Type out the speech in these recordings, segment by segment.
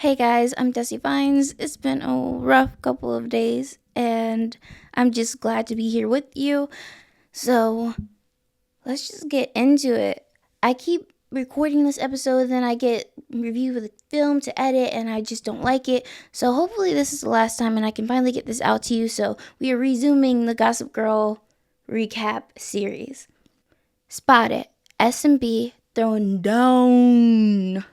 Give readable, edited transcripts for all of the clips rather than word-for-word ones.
Hey guys, I'm Desi Vines. It's been a rough couple of days, and I'm just glad to be here with you. So, let's just get into it. I keep recording this episode, then I get review of the film to edit, and I just don't like it. So, hopefully, this is the last time, and I can finally get this out to you. So, we are resuming the Gossip Girl recap series. Spot it. S&B throwing down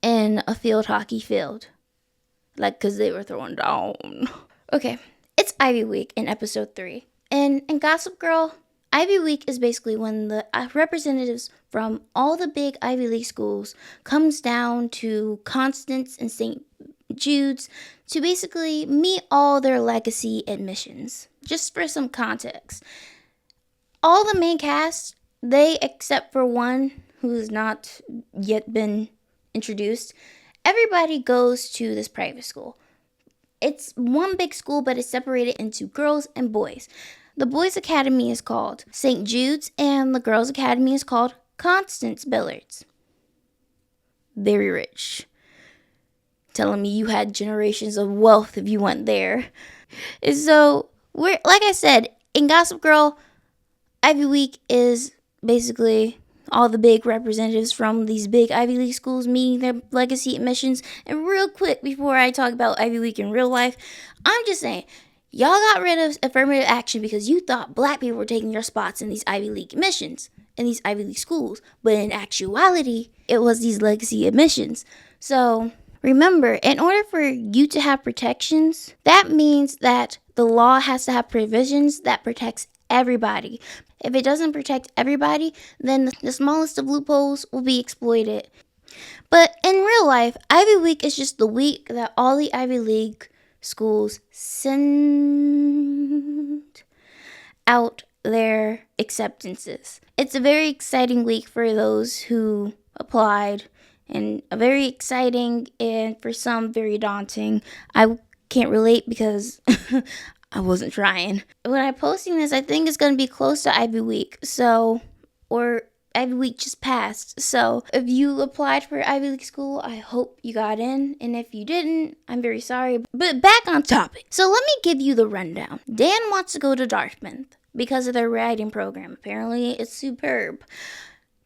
in a field hockey field. Like, because they were throwing down. Okay, it's Ivy Week in episode 3. And in Gossip Girl, Ivy Week is basically when the representatives from all the big Ivy League schools comes down to Constance and St. Jude's to basically meet all their legacy admissions. Just for some context, all the main cast, they except for one who's not yet been introduced, everybody goes to this private school. It's one big school, but it's separated into girls and boys. The boys' academy is called St. Jude's, and the girls' academy is called Constance Billard's. Very rich. Telling me you had generations of wealth if you went there. And so, like I said, in Gossip Girl, Ivy Week is basically all the big representatives from these big Ivy League schools meeting their legacy admissions. And real quick, before I talk about Ivy Week in real life, I'm just saying, y'all got rid of affirmative action because you thought black people were taking your spots in these Ivy League admissions, in these Ivy League schools. But in actuality, it was these legacy admissions. So remember, in order for you to have protections, that means that the law has to have provisions that protects everybody. If it doesn't protect everybody, then the smallest of loopholes will be exploited. But in real life, Ivy Week is just the week that all the Ivy League schools send out their acceptances. It's a very exciting week for those who applied, and a very exciting and for some very daunting. I can't relate because I wasn't trying. When I'm posting this, I think it's going to be close to Ivy Week. Or Ivy Week just passed. So if you applied for Ivy League school, I hope you got in. And if you didn't, I'm very sorry. But back on topic. So let me give you the rundown. Dan wants to go to Dartmouth because of their writing program. Apparently, it's superb.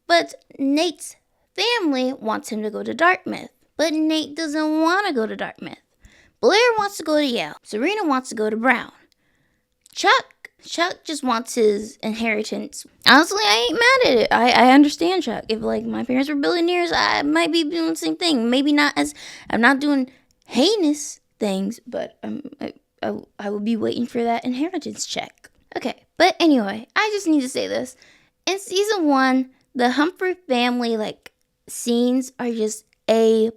But Nate's family wants him to go to Dartmouth. But Nate doesn't want to go to Dartmouth. Blair wants to go to Yale. Serena wants to go to Brown. Chuck just wants his inheritance. Honestly, I ain't mad at it. I understand Chuck. If my parents were billionaires, I might be doing the same thing. Maybe not I'm not doing heinous things, but I will be waiting for that inheritance check. Okay, but anyway, I just need to say this. In season 1, the Humphrey family scenes are just A+.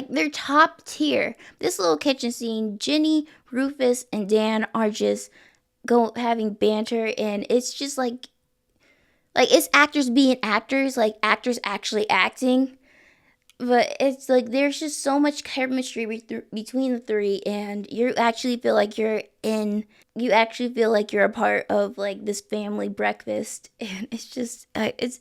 They're top tier. This little kitchen scene, Jenny, Rufus, and Dan are just having banter, and it's just it's actors being actors, actors actually acting. But it's there's just so much chemistry between the three, and you actually feel like you're a part of this family breakfast, and it's just it's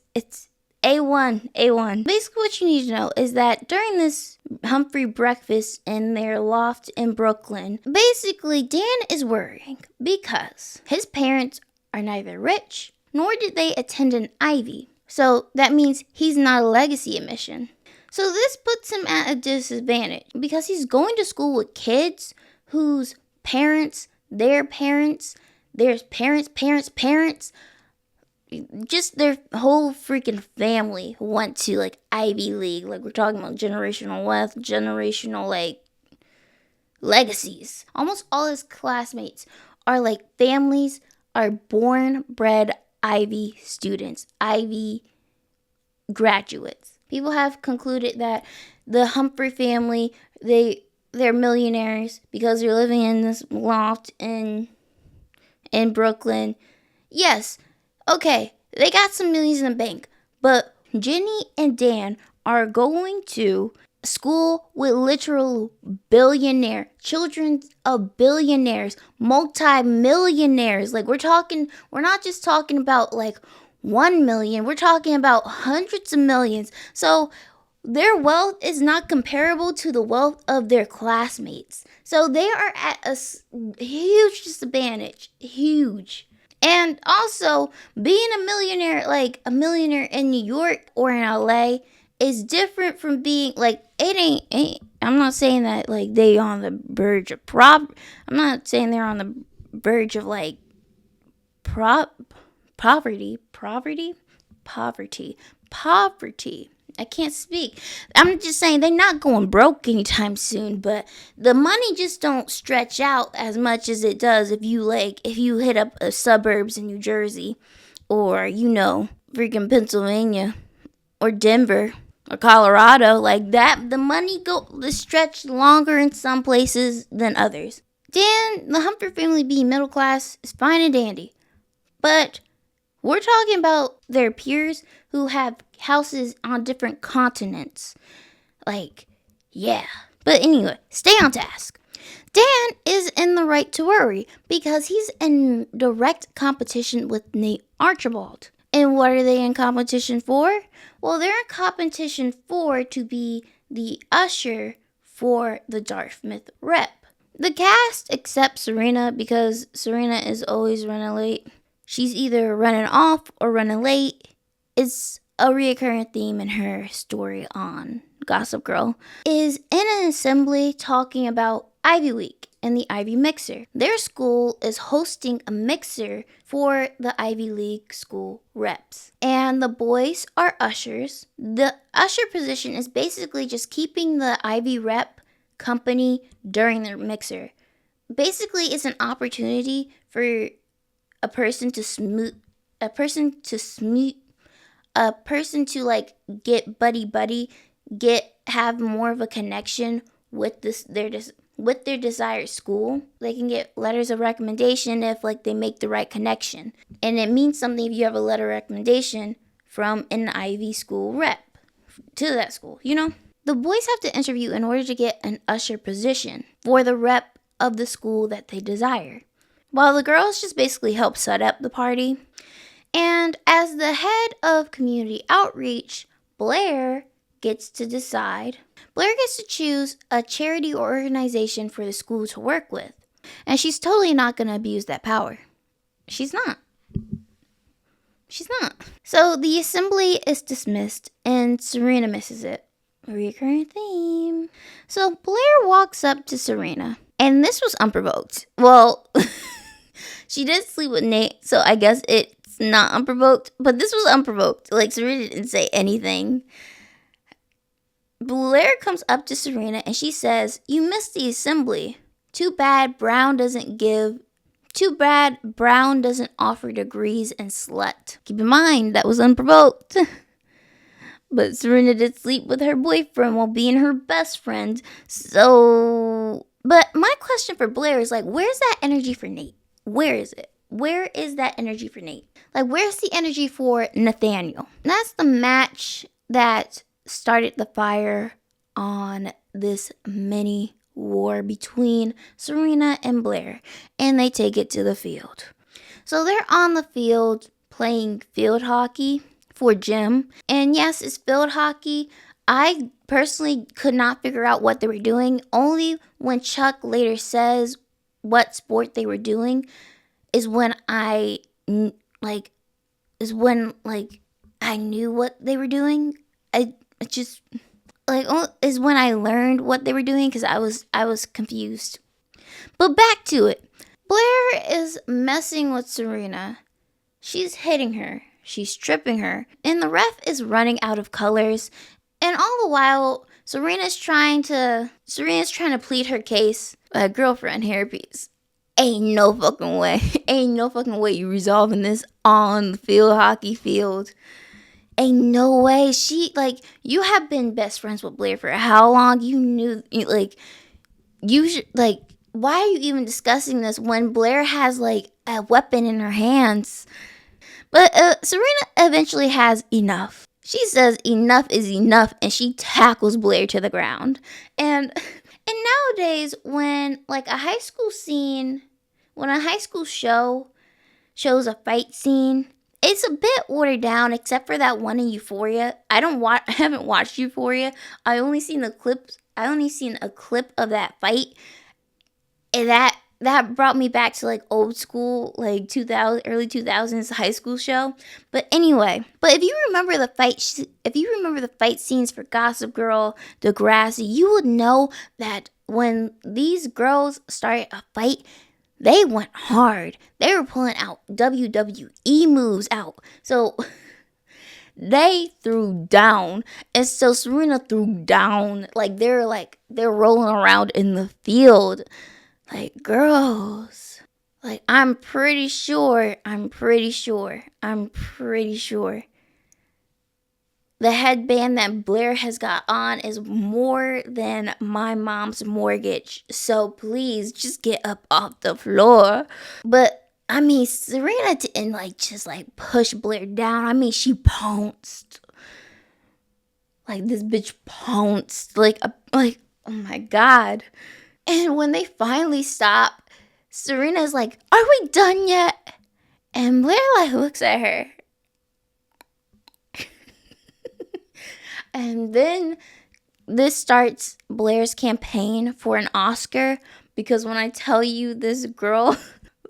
A1, A1. Basically, what you need to know is that during this Humphrey breakfast in their loft in Brooklyn, basically Dan is worrying because his parents are neither rich nor did they attend an Ivy. So that means he's not a legacy admission. So this puts him at a disadvantage because he's going to school with kids whose parents, their parents, just their whole freaking family went to Ivy League. We're talking about generational wealth, generational legacies. Almost all his classmates are families are born bred Ivy students, Ivy graduates. People have concluded that the Humphrey family, they're millionaires because they're living in this loft in Brooklyn. Yes, okay, they got some millions in the bank, but Jenny and Dan are going to school with literal children of billionaires, multi-millionaires. We're not just talking about 1 million, we're talking about hundreds of millions. So their wealth is not comparable to the wealth of their classmates. So they are at a huge disadvantage. Huge. And also, being a millionaire, like a millionaire in New York or in LA, is different from being like it ain't I'm not saying that like they on the verge of I'm not saying they're on the verge of like prop poverty. I can't speak. I'm just saying they're not going broke anytime soon, but the money just don't stretch out as much as it does if you hit up suburbs in New Jersey or freaking Pennsylvania or Denver or Colorado like that. The money go the stretch longer in some places than others. Dan, the Humphrey family being middle class is fine and dandy, but we're talking about their peers who have houses on different continents. Like, yeah. But anyway, stay on task. Dan is in the right to worry because he's in direct competition with Nate Archibald. And what are they in competition for? Well, they're in competition to be the usher for the Dartmouth rep. The cast accepts Serena because Serena is always running late. She's either running off or running late. It's a reoccurring theme in her story on Gossip Girl. Is in an assembly talking about Ivy Week and the Ivy Mixer. Their school is hosting a mixer for the Ivy League school reps. And the boys are ushers. The usher position is basically just keeping the Ivy rep company during their mixer. Basically, it's an opportunity for a person to like get buddy, have more of a connection with their desired school. They can get letters of recommendation if like they make the right connection. And it means something if you have a letter of recommendation from an Ivy school rep to that school, The boys have to interview in order to get an usher position for the rep of the school that they desire, while the girls just basically help set up the party. And as the head of community outreach, Blair gets to choose a charity or organization for the school to work with. And she's totally not going to abuse that power. She's not. So the assembly is dismissed and Serena misses it. A recurring theme. So Blair walks up to Serena. And this was unprovoked. Well, she did sleep with Nate, so I guess it's not unprovoked. But this was unprovoked. Like, Serena didn't say anything. Blair comes up to Serena and she says, "You missed the assembly. Too bad Brown doesn't offer degrees and slut." Keep in mind, that was unprovoked. But Serena did sleep with her boyfriend while being her best friend. But my question for Blair is like, where's that energy for Nate? Where is it? Where is that energy for Nate? Like, where's the energy for Nathaniel? That's the match that started the fire on this mini war between Serena and Blair. And they take it to the field. So they're on the field playing field hockey for gym. And yes, it's field hockey. I personally could not figure out what they were doing. Only when Chuck later says what sport they were doing is when I knew what they were doing. Is when I learned what they were doing because I was confused. But back to it. Blair is messing with Serena. She's hitting her. She's tripping her. And the ref is running out of colors. And all the while, Serena's trying to plead her case. Girlfriend hairpiece. Ain't no fucking way. Ain't no fucking way you resolving this on the hockey field. Ain't no way. You have been best friends with Blair for how long? You knew, why are you even discussing this when Blair has, a weapon in her hands? But Serena eventually has enough. She says enough is enough, and she tackles Blair to the ground. And nowadays, when a high school shows a fight scene, It's a bit watered down, except for that one in Euphoria. I haven't watched Euphoria. I only seen the clips. I only seen a clip of that fight, and that brought me back to like old school, like 2000, early 2000s high school show. But anyway, if you remember the fight scenes for Gossip Girl, Degrassi, you would know that when these girls started a fight, they went hard. They were pulling out WWE moves out. So they threw down. And so Serena threw down. They're rolling around in the field. Like, girls. Like, I'm pretty sure the headband that Blair has got on is more than my mom's mortgage. So please just get up off the floor. But I mean, Serena didn't just push Blair down. I mean, she pounced. Like, this bitch pounced. Oh my God. And when they finally stop, Serena's like, "Are we done yet?" And Blair looks at her. And then this starts Blair's campaign for an Oscar, because when I tell you, this girl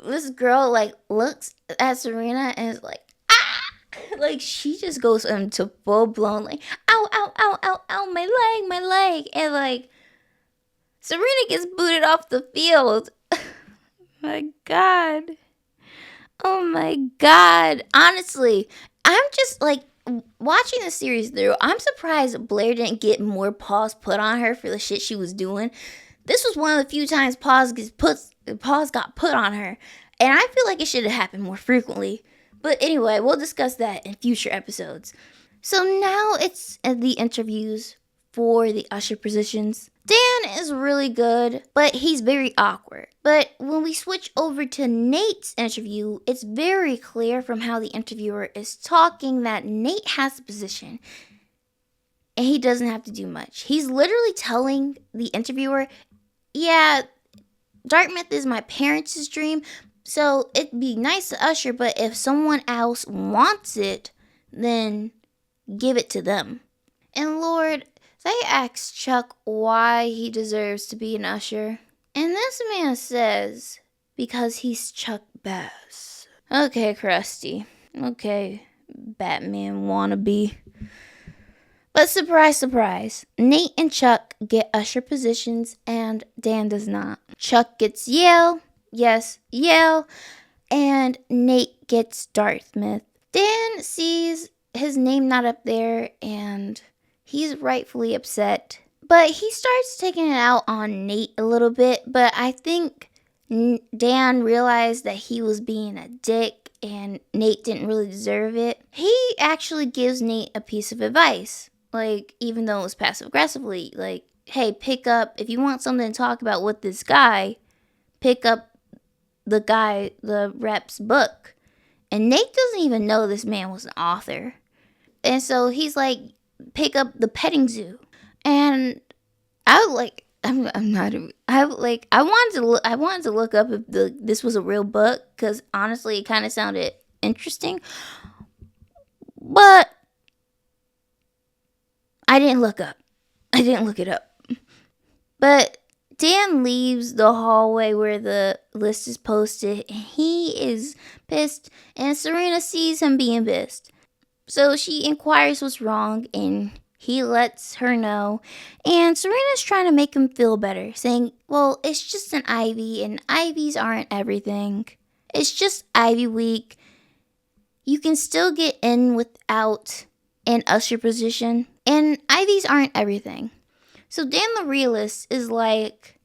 looks at Serena and is like, ah! Like, she just goes into full blown ow, ow, ow, ow, ow, my leg. And Serena gets booted off the field. My God. Oh my God. Honestly, I'm just watching the series through. I'm surprised Blair didn't get more paws put on her for the shit she was doing. This was one of the few times paws got put on her. And I feel like it should have happened more frequently. But anyway, we'll discuss that in future episodes. So now it's the interviews for the usher positions. Dan is really good, but he's very awkward. But when we switch over to Nate's interview, it's very clear from how the interviewer is talking that Nate has the position. And he doesn't have to do much. He's literally telling the interviewer, yeah, Dartmouth is my parents' dream, so it'd be nice to usher, but if someone else wants it, then give it to them. And Lord, they asked Chuck why he deserves to be an usher. And this man says, because he's Chuck Bass. Okay, Krusty. Okay, Batman wannabe. But surprise, surprise, Nate and Chuck get usher positions and Dan does not. Chuck gets Yale, yes, Yale, and Nate gets Dartmouth. Dan sees his name not up there and he's rightfully upset. But he starts taking it out on Nate a little bit, but I think Dan realized that he was being a dick and Nate didn't really deserve it. He actually gives Nate a piece of advice. Even though it was passive aggressively, hey, pick up, if you want something to talk about with this guy, pick up the rep's book. And Nate doesn't even know this man was an author. And so he's like, pick up The Petting Zoo. And I wanted to look up if this was a real book, because honestly, it kind of sounded interesting. But I didn't look it up. But Dan leaves the hallway where the list is posted, and he is pissed, and Serena sees him being pissed. So she inquires what's wrong, and he lets her know, and Serena's trying to make him feel better, saying, well, it's just an Ivy, and Ivies aren't everything. It's just Ivy week. You can still get in without an usher position, and Ivies aren't everything. So Dan the realist is like,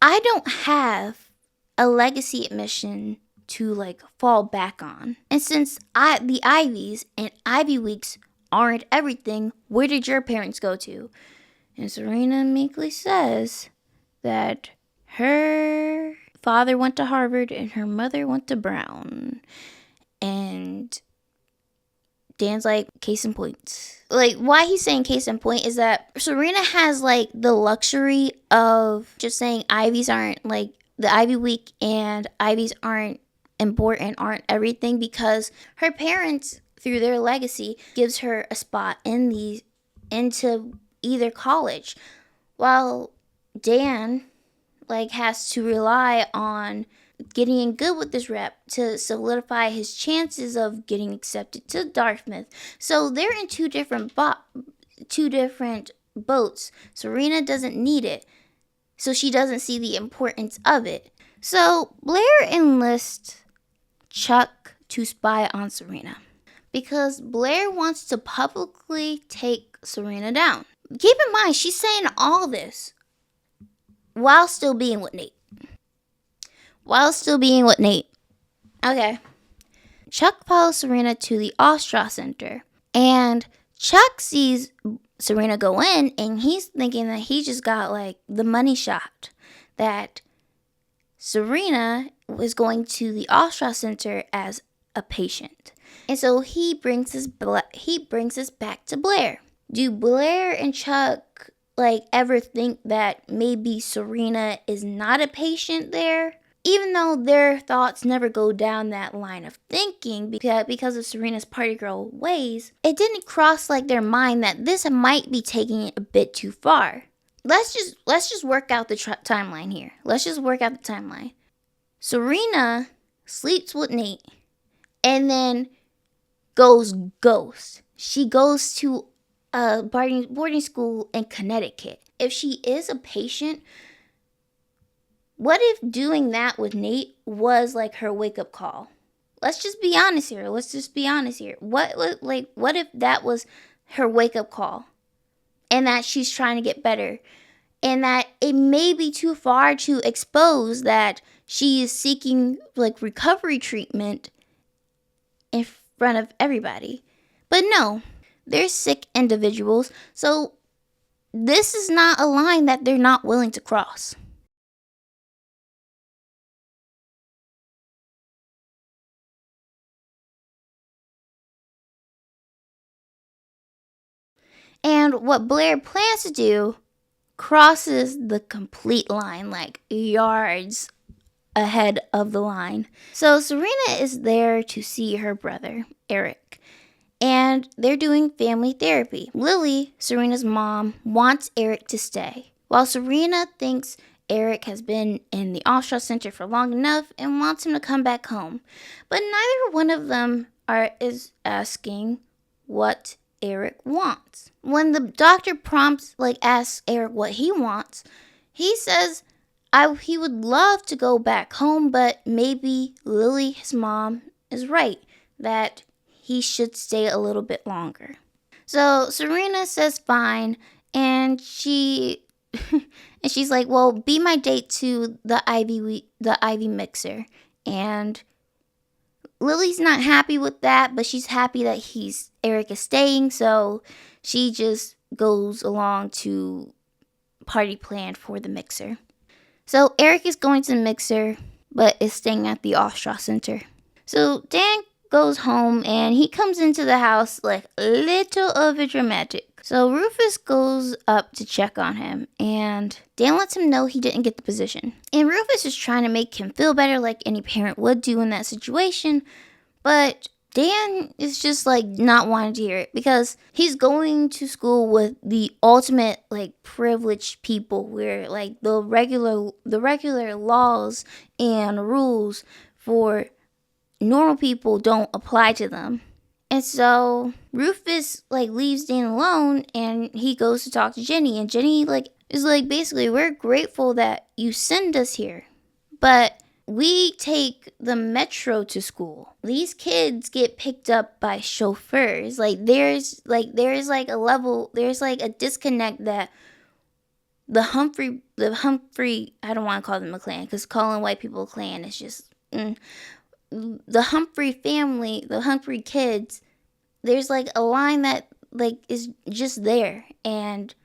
I don't have a legacy admission to fall back on. And since the Ivies and Ivy weeks aren't everything, where did your parents go to? And Serena meekly says that her father went to Harvard and her mother went to Brown. And Dan's like, case in point. Why he's saying case in point is that Serena has the luxury of just saying Ivies aren't the Ivy week and Ivies aren't important, aren't everything, because her parents, through their legacy, gives her a spot into either college, while Dan has to rely on getting in good with this rep to solidify his chances of getting accepted to Dartmouth. So they're in two different boats. Serena doesn't need it, so she doesn't see the importance of it. So Blair enlists Chuck to spy on Serena because Blair wants to publicly take Serena down. Keep in mind, she's saying all this while still being with Nate. Okay. Chuck follows Serena to the Ostra Center, and Chuck sees Serena go in, and he's thinking that he just got the money shot, that Serena was going to the Ostra Center as a patient. And so he brings us back to Blair. Do Blair and Chuck ever think that maybe Serena is not a patient there? Even though their thoughts never go down that line of thinking because of Serena's party girl ways, it didn't cross their mind that this might be taking it a bit too far. Let's just work out the timeline here. Serena sleeps with Nate and then goes ghost. She goes to a boarding school in Connecticut. If she is a patient, what if doing that with Nate was her wake-up call? Let's just be honest here. What if that was her wake-up call? And that she's trying to get better. And that it may be too far to expose that she is seeking recovery treatment in front of everybody. But no, they're sick individuals. So this is not a line that they're not willing to cross. And what Blair plans to do crosses the complete line, yards ahead of the line. So Serena is there to see her brother, Eric, and they're doing family therapy. Lily, Serena's mom, wants Eric to stay, while Serena thinks Eric has been in the Ostra Center for long enough and wants him to come back home. But neither one of them is asking what Eric wants. When the doctor asks Eric what he wants, he says he would love to go back home, but maybe Lily, his mom, is right that he should stay a little bit longer. So Serena says fine, and she's like, well, be my date to the Ivy mixer. And Lily's not happy with that, but she's happy that Eric is staying, so she just goes along to party planned for the mixer. So Eric is going to the mixer, but is staying at the Ostra Center. So Dan goes home, and he comes into the house a little overdramatic. So Rufus goes up to check on him, and Dan lets him know he didn't get the position. And Rufus is trying to make him feel better like any parent would do in that situation, but Dan is just not wanting to hear it because he's going to school with the ultimate privileged people where the regular laws and rules for normal people don't apply to them. And so Rufus leaves Dan alone, and he goes to talk to Jenny, and Jenny is basically, we're grateful that you send us here, but we take the metro to school. These kids get picked up by chauffeurs. There's a disconnect that the Humphrey, I don't want to call them a clan because calling white people a clan is just the Humphrey family, the Humphrey kids, there's a line that is just there, and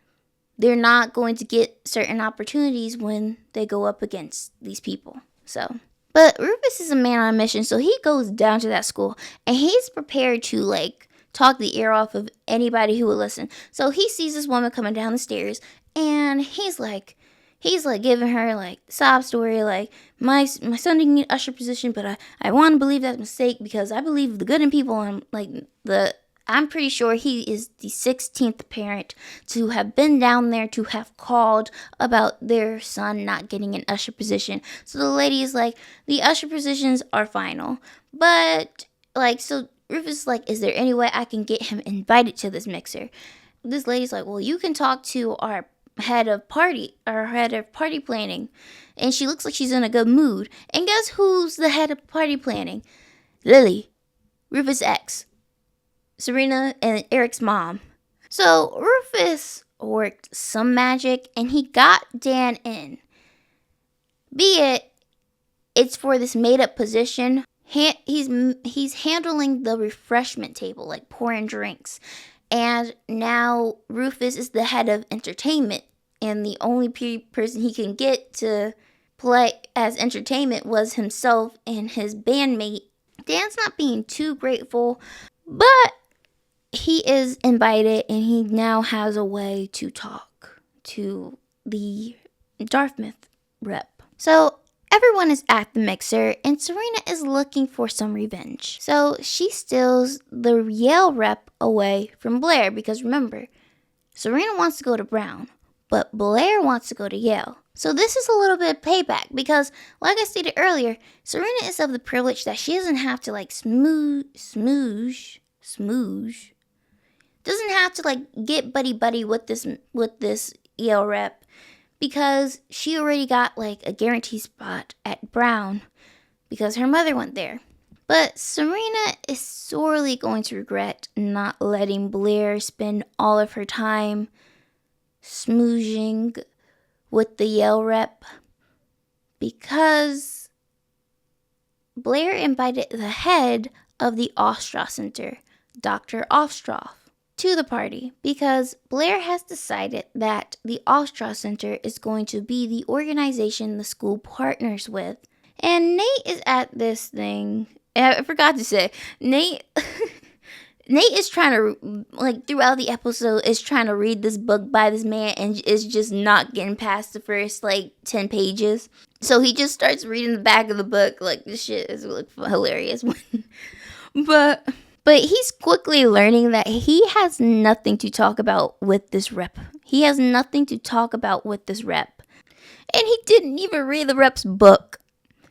they're not going to get certain opportunities when they go up against these people. So, but Rufus is a man on a mission, so he goes down to that school, and he's prepared to talk the ear off of anybody who will listen. So he sees this woman coming down the stairs, and he's like, he's like giving her like sob story, like my son didn't get usher position, but I want to believe that's a mistake because I believe the good in people, and like the I'm pretty sure he is the 16th parent to have been down there to have called about their son not getting an usher position. So the lady is like, the usher positions are final, but like, so Rufus is like, is there any way I can get him invited to this mixer? This lady's like, well, you can talk to our head of party planning. And she looks like she's in a good mood. And guess who's the head of party planning? Lily, Rufus' ex, Serena and Eric's mom. So Rufus worked some magic and he got Dan in. Be it's for this made up position. He's handling the refreshment table, like pouring drinks. And now Rufus is the head of entertainment, and the only person he can get to play as entertainment was himself and his bandmate. Dan's not being too grateful, but he is invited, and he now has a way to talk to the Dartmouth rep. So everyone is at the mixer, and Serena is looking for some revenge. So she steals the Yale rep away from Blair because remember, Serena wants to go to Brown, but Blair wants to go to Yale. So this is a little bit of payback because, like I stated earlier, Serena is of the privilege that she doesn't have to like smooge, doesn't have to like get buddy with this Yale rep, because she already got like a guaranteed spot at Brown because her mother went there. But Serena is sorely going to regret not letting Blair spend all of her time smoozing with the Yale rep, because Blair invited the head of the Ostroff Center, Dr. Ostroff, to the party because Blair has decided that the Ostroff Center is going to be the organization the school partners with. And Nate is at this thing. I forgot to say, Nate is trying to, like, throughout the episode, is trying to read this book by this man and is just not getting past the first, like, 10 pages. So he just starts reading the back of the book. Like, this shit is like, hilarious. But he's quickly learning that he has nothing to talk about with this rep. He has nothing to talk about with this rep. And he didn't even read the rep's book.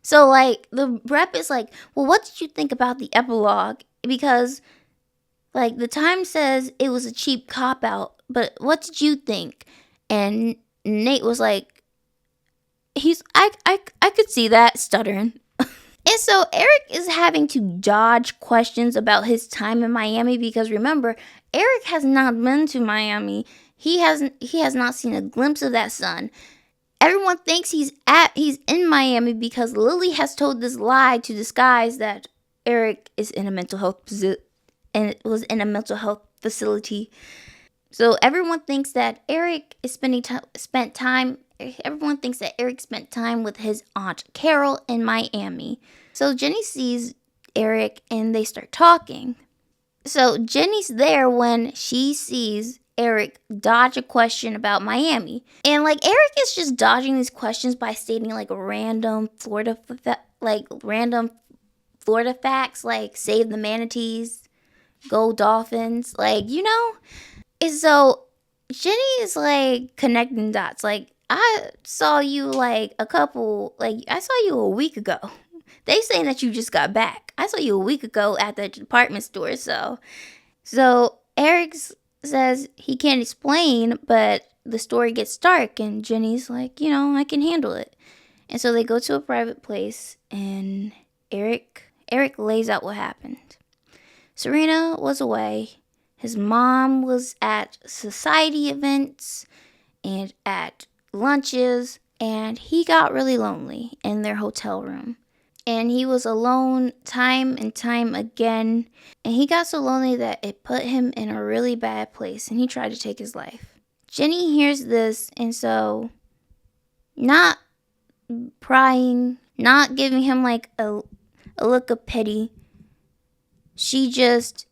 So, like, the rep is like, well, what did you think about the epilogue? Because, like, the Times says it was a cheap cop-out, but what did you think? And Nate was like, I could see that, stuttering. And so Eric is having to dodge questions about his time in Miami because remember, Eric has not been to Miami. He has not seen a glimpse of that sun. Everyone thinks he's in Miami because Lily has told this lie to disguise that Eric is in a mental health was in a mental health facility. So everyone thinks that Eric is Everyone thinks that Eric spent time with his aunt Carol in Miami. So Jenny sees Eric and they start talking. So Jenny's there when she sees Eric dodge a question about Miami. And like Eric is just dodging these questions by stating like random Florida facts, like save the manatees, go Dolphins, like, you know? And so Jenny is like connecting dots. Like, I saw you I saw you a week ago. They saying that you just got back. I saw you a week ago at the department store. So Eric says he can't explain, but the story gets dark and Jenny's like, I can handle it. And so they go to a private place and Eric lays out what happened. Serena was away. His mom was at society events and at lunches, and he got really lonely in their hotel room. And he was alone time and time again. And he got so lonely that it put him in a really bad place, and he tried to take his life. Jenny hears this, and so, not prying, not giving him like a look of pity, she just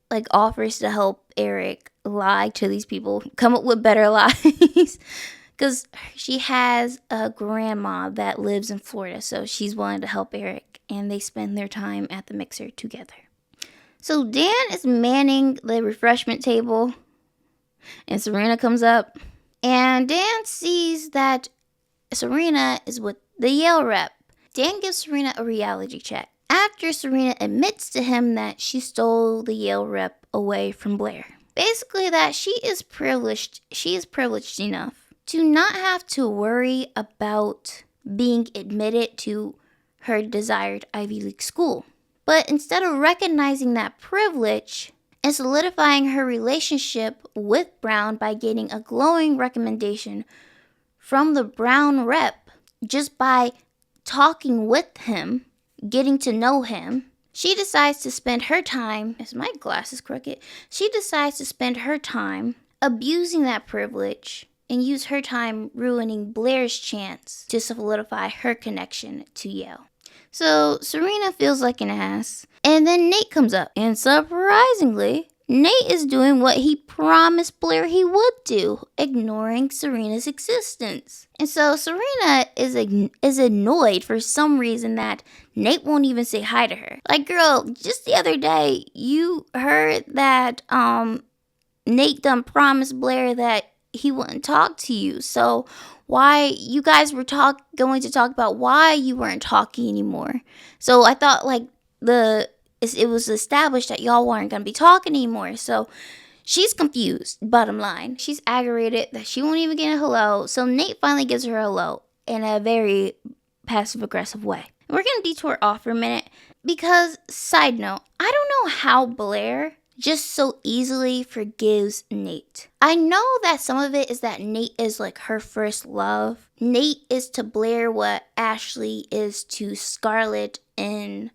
like offers to help Eric lie to these people, come up with better lies, because she has a grandma that lives in Florida, so she's willing to help Eric, and they spend their time at the mixer together. So Dan is manning the refreshment table, and Serena comes up, and Dan sees that Serena is with the Yale rep. Dan gives Serena a reality check after Serena admits to him that she stole the Yale rep away from Blair. Basically that she is privileged enough to not have to worry about being admitted to her desired Ivy League school. But instead of recognizing that privilege and solidifying her relationship with Brown by getting a glowing recommendation from the Brown rep just by talking with him, getting to know him, she decides to spend her time, is my glasses crooked? She decides to spend her time abusing that privilege and use her time ruining Blair's chance to solidify her connection to Yale. So Serena feels like an ass, and then Nate comes up, and surprisingly, Nate is doing what he promised Blair he would do, ignoring Serena's existence. And so Serena is annoyed for some reason that Nate won't even say hi to her. Like, girl, just the other day, you heard that Nate done promised Blair that he wouldn't talk to you. So why you guys were going to talk about why you weren't talking anymore. So I thought like it was established that y'all weren't going to be talking anymore. So she's confused, bottom line. She's aggravated that she won't even get a hello. So Nate finally gives her a hello in a very passive-aggressive way. We're going to detour off for a minute because, side note, I don't know how Blair just so easily forgives Nate. I know that some of it is that Nate is like her first love. Nate is to Blair what Ashley is to Scarlett in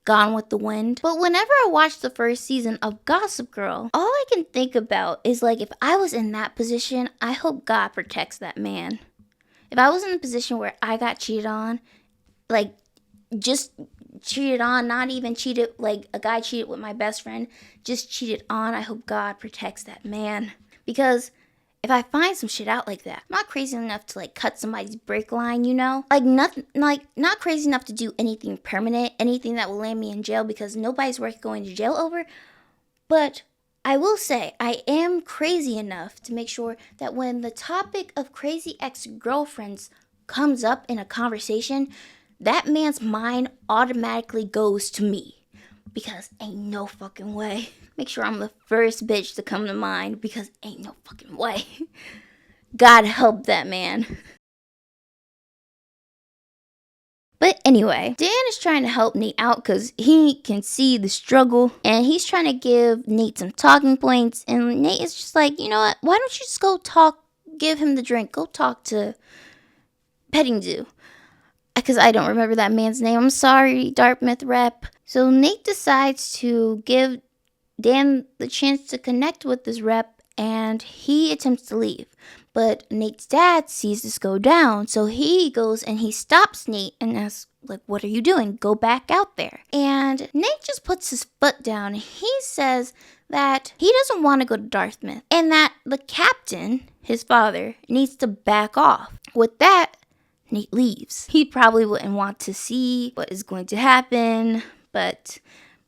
Gone with the Wind. But whenever I watch the first season of Gossip Girl, all I can think about is like, if I was in that position, I hope God protects that man. If I was in a position where I got cheated on, like just cheated on, not even cheated, like a guy cheated with my best friend, just cheated on, I hope God protects that man. Because if I find some shit out like that, I'm not crazy enough to like cut somebody's brake line, you know? Like nothing, like not crazy enough to do anything permanent, anything that will land me in jail, because nobody's worth going to jail over. But I will say I am crazy enough to make sure that when the topic of crazy ex-girlfriends comes up in a conversation, that man's mind automatically goes to me. Because ain't no fucking way. Make sure I'm the first bitch to come to mind, because ain't no fucking way. God help that man. But anyway, Dan is trying to help Nate out because he can see the struggle, and he's trying to give Nate some talking points, and Nate is just like, you know what, why don't you just go talk, give him the drink, go talk to Petting Zoo. Because I don't remember that man's name. I'm sorry, Dartmouth rep. So Nate decides to give Dan the chance to connect with this rep, and he attempts to leave. But Nate's dad sees this go down, so he goes and he stops Nate and asks, like, what are you doing? Go back out there. And Nate just puts his foot down. He says that he doesn't want to go to Dartmouth, and that the captain, his father, needs to back off. With that, Nate leaves. He probably wouldn't want to see what is going to happen, but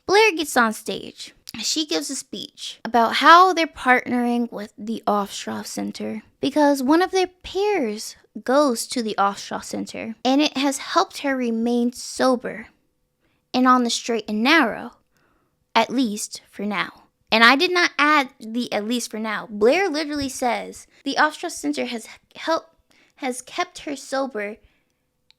Blair gets on stage. She gives a speech about how they're partnering with the Offstraw Center because one of their peers goes to the Offstraw Center, and it has helped her remain sober and on the straight and narrow, at least for now. And I did not add the at least for now. Blair literally says the Offstraw Center has kept her sober,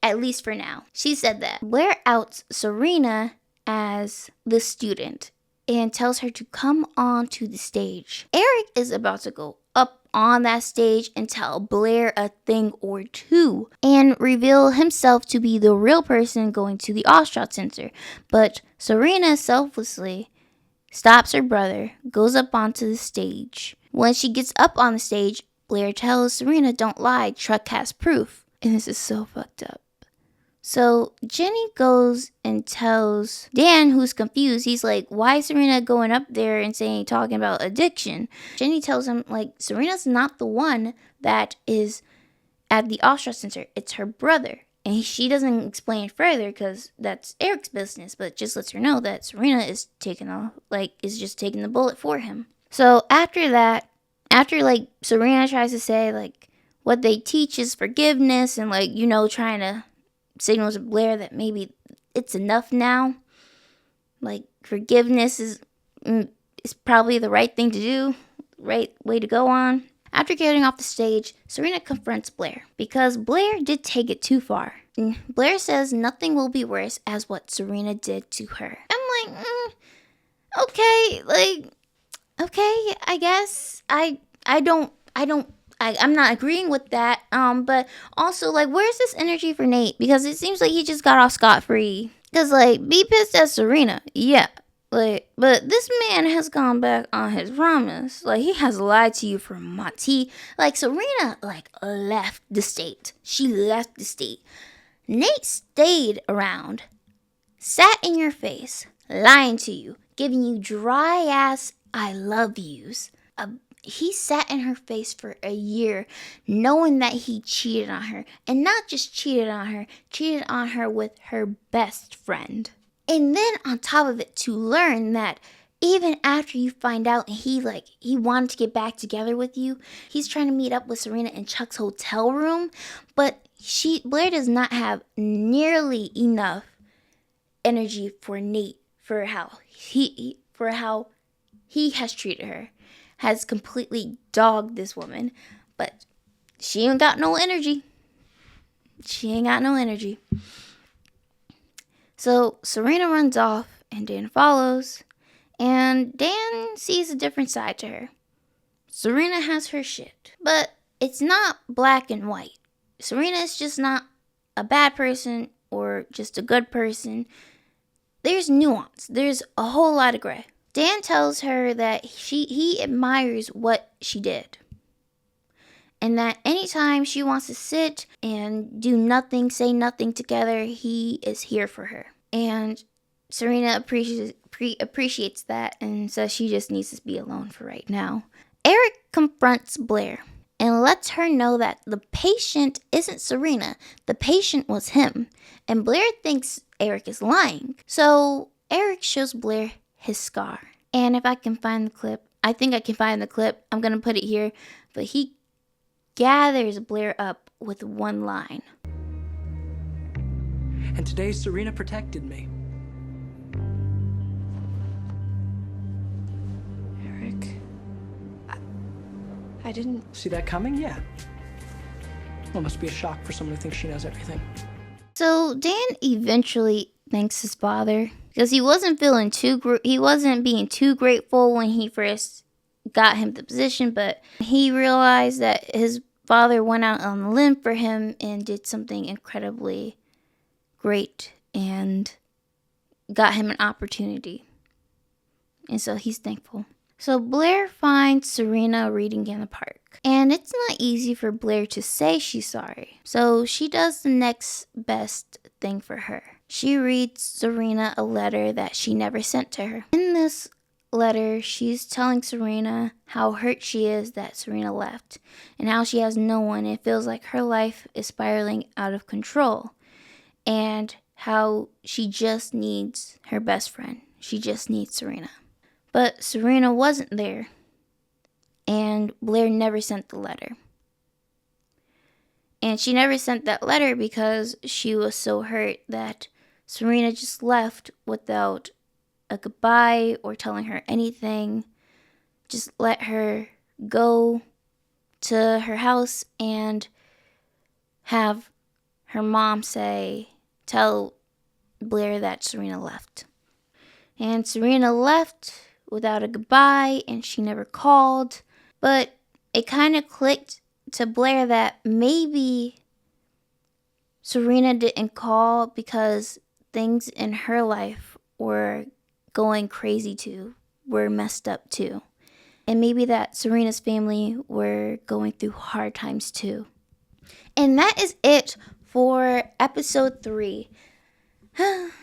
at least for now. She said that. Blair outs Serena as the student and tells her to come on to the stage. Eric is about to go up on that stage and tell Blair a thing or two and reveal himself to be the real person going to the Offstraw Center. But Serena selflessly stops her brother, goes up onto the stage. When she gets up on the stage, Blair tells Serena, don't lie, Truck has proof. And this is so fucked up. So Jenny goes and tells Dan, who's confused. He's like, why is Serena going up there and talking about addiction? Jenny tells him, like, Serena's not the one that is at the Austria Center, it's her brother. And she doesn't explain further because that's Eric's business, but just lets her know that Serena is just taking the bullet for him. So after that, Serena tries to say what they teach is forgiveness and trying to signal to Blair that maybe it's enough now. Forgiveness is probably the right thing to do, right way to go on. After getting off the stage, Serena confronts Blair because Blair did take it too far. Blair says nothing will be worse as what Serena did to her. I'm okay, okay, I guess I'm not agreeing with that. But also where's this energy for Nate? Because it seems like he just got off scot-free. Cause be pissed at Serena, yeah. But this man has gone back on his promise. He has lied to you for months. Serena, left the state. She left the state. Nate stayed around, sat in your face, lying to you, giving you dry ass I love yous. He sat in her face for a year, knowing that he cheated on her. And not just cheated on her with her best friend. And then on top of it, to learn that even after you find out he wanted to get back together with you, he's trying to meet up with Serena in Chuck's hotel room. But Blair does not have nearly enough energy for Nate for how he has treated her. Has completely dogged this woman, but she ain't got no energy. So Serena runs off and Dan follows, and Dan sees a different side to her. Serena has her shit, but it's not black and white. Serena is just not a bad person or just a good person. There's nuance. There's a whole lot of gray. Dan tells her that he admires what she did. And that anytime she wants to sit and do nothing, say nothing together, he is here for her. And Serena appreciates that and says she just needs to be alone for right now. Eric confronts Blair and lets her know that the patient isn't Serena. The patient was him. And Blair thinks Eric is lying. So Eric shows Blair his scar. And if I can find the clip, I think I can find the clip. I'm going to put it here. But he gathers Blair up with one line. And today Serena protected me. Eric, I didn't see that coming? Yeah. Well, it must be a shock for someone who thinks she knows everything. So Dan eventually thanks his father because he wasn't being too grateful when he first got him the position, but he realized that his father went out on a limb for him and did something incredibly great and got him an opportunity. And so he's thankful. So Blair finds Serena reading in the park. And it's not easy for Blair to say she's sorry. So she does the next best thing for her. She reads Serena a letter that she never sent to her. In this letter, she's telling Serena how hurt she is that Serena left and how she has no one. It feels like her life is spiraling out of control and how she just needs her best friend. She just needs Serena. But Serena wasn't there, and Blair never sent the letter. And she never sent that letter because she was so hurt that Serena just left without a goodbye or telling her anything. Just let her go to her house and have her mom tell Blair that Serena left. And Serena left without a goodbye, and she never called. But it kind of clicked to Blair that maybe Serena didn't call because things in her life were going crazy too, were messed up too. And maybe that Serena's family were going through hard times too. And that is it for episode 3.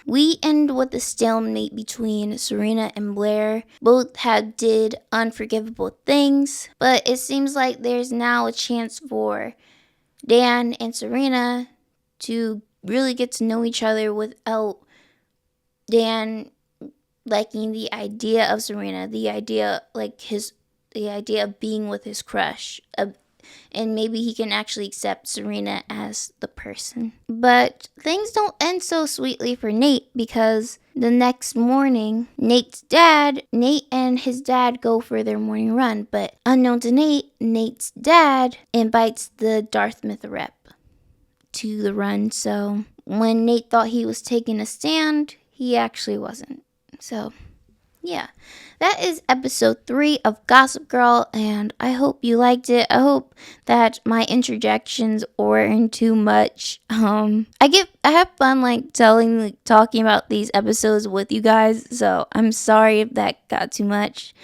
We end with a stalemate between Serena and Blair. Both did unforgivable things, but it seems like there's now a chance for Dan and Serena to really get to know each other without Dan liking the idea of Serena, the idea of being with his crush, and maybe he can actually accept Serena as the person. But things don't end so sweetly for Nate, because the next morning, Nate and his dad go for their morning run. But unknown to Nate, Nate's dad invites the Dartmouth rep to the run. So when Nate thought he was taking a stand, he actually wasn't. So yeah, that is episode 3 of Gossip Girl, and I hope you liked it. I hope that my interjections weren't too much. I have fun talking about these episodes with you guys, so I'm sorry if that got too much.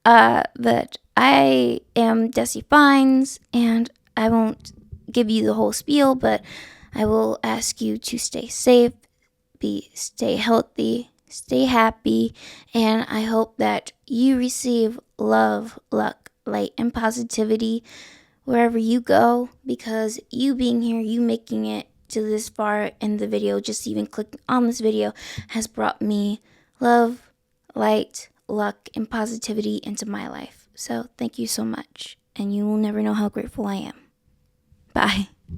But I am Desi Fines, and I won't give you the whole spiel, but I will ask you to stay safe, stay healthy, stay happy, and I hope that you receive love, luck, light, and positivity wherever you go, because you being here, you making it to this far in the video, just even clicking on this video, has brought me love, light, luck, and positivity into my life. So thank you so much, and you will never know how grateful I am. Bye.